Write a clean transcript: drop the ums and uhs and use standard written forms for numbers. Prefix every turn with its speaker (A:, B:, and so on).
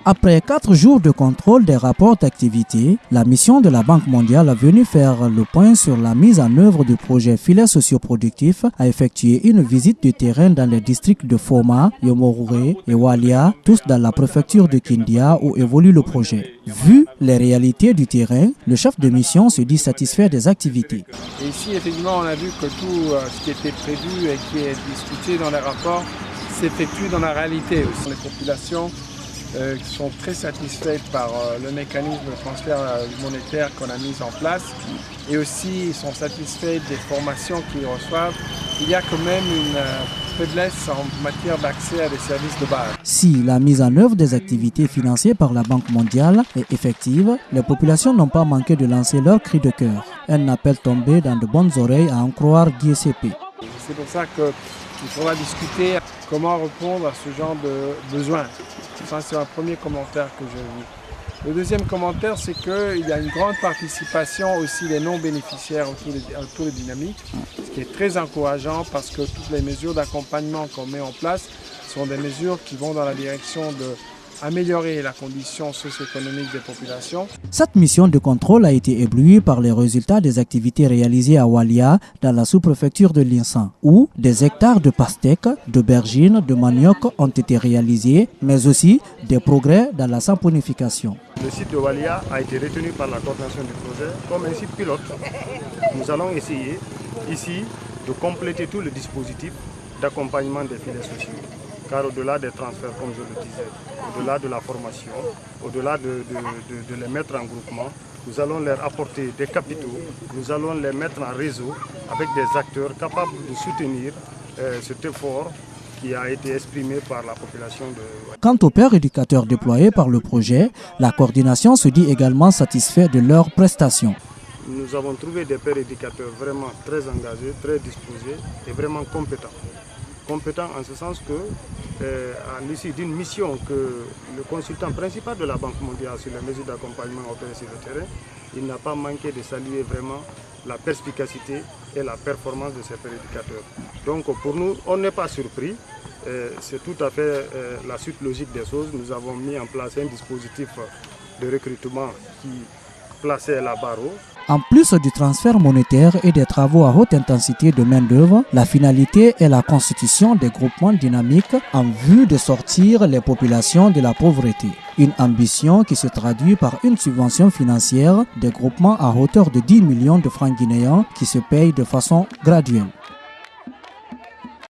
A: Après 4 jours de contrôle des rapports d'activité, la mission de la Banque mondiale a venu faire le point sur la mise en œuvre du projet Filet socioproductif, a effectué une visite de terrain dans les districts de Foma, Yomorure et Walia, tous dans la préfecture de Kindia où évolue le projet. Vu les réalités du terrain, le chef de mission se dit satisfait des activités.
B: Et ici, effectivement, on a vu que tout ce qui était prévu et qui est discuté dans les rapports s'effectue dans la réalité aussi. Les populations qui sont très satisfaites par le mécanisme de transfert monétaire qu'on a mis en place et aussi ils sont satisfaits des formations qu'ils reçoivent. Il y a quand même une faiblesse en matière d'accès à des services de base.
A: Si la mise en œuvre des activités financées par la Banque mondiale est effective, les populations n'ont pas manqué de lancer leur cri de cœur. Un appel tombé dans de bonnes oreilles à en croire DSCP.
B: C'est pour ça qu'il faudra discuter comment répondre à ce genre de besoins. Ça, c'est un premier commentaire que j'ai vu. Le deuxième commentaire, c'est qu'il y a une grande participation aussi des non-bénéficiaires autour des dynamiques, ce qui est très encourageant parce que toutes les mesures d'accompagnement qu'on met en place sont des mesures qui vont dans la direction d'améliorer la condition socio-économique des populations.
A: Cette mission de contrôle a été éblouie par les résultats des activités réalisées à Walia, dans la sous-préfecture de Linsan, où des hectares de pastèques, d'aubergines, de manioc ont été réalisés, mais aussi des progrès dans la saponification.
C: Le site de Walia a été retenu par la coordination du projet comme un site pilote. Nous allons essayer ici de compléter tout le dispositif d'accompagnement des filets sociaux. Car au-delà des transferts, comme je le disais, au-delà de la formation, au-delà de les mettre en groupement, nous allons leur apporter des capitaux, nous allons les mettre en réseau avec des acteurs capables de soutenir cet effort qui a été exprimé par la population de...
A: Quant aux pères éducateurs déployés par le projet, la coordination se dit également satisfaite de leurs prestations.
C: Nous avons trouvé des pères éducateurs vraiment très engagés, très disposés et vraiment compétents. Compétent en ce sens que, à l'issue d'une mission que le consultant principal de la Banque mondiale sur les mesures d'accompagnement opérées sur le terrain, il n'a pas manqué de saluer vraiment la perspicacité et la performance de ces prédicateurs. Donc pour nous, on n'est pas surpris, c'est tout à fait la suite logique des choses. Nous avons mis en place un dispositif de recrutement qui plaçait la barre haut.
A: En plus du transfert monétaire et des travaux à haute intensité de main-d'œuvre, la finalité est la constitution des groupements dynamiques en vue de sortir les populations de la pauvreté. Une ambition qui se traduit par une subvention financière des groupements à hauteur de 10 millions de francs guinéens qui se payent de façon graduelle.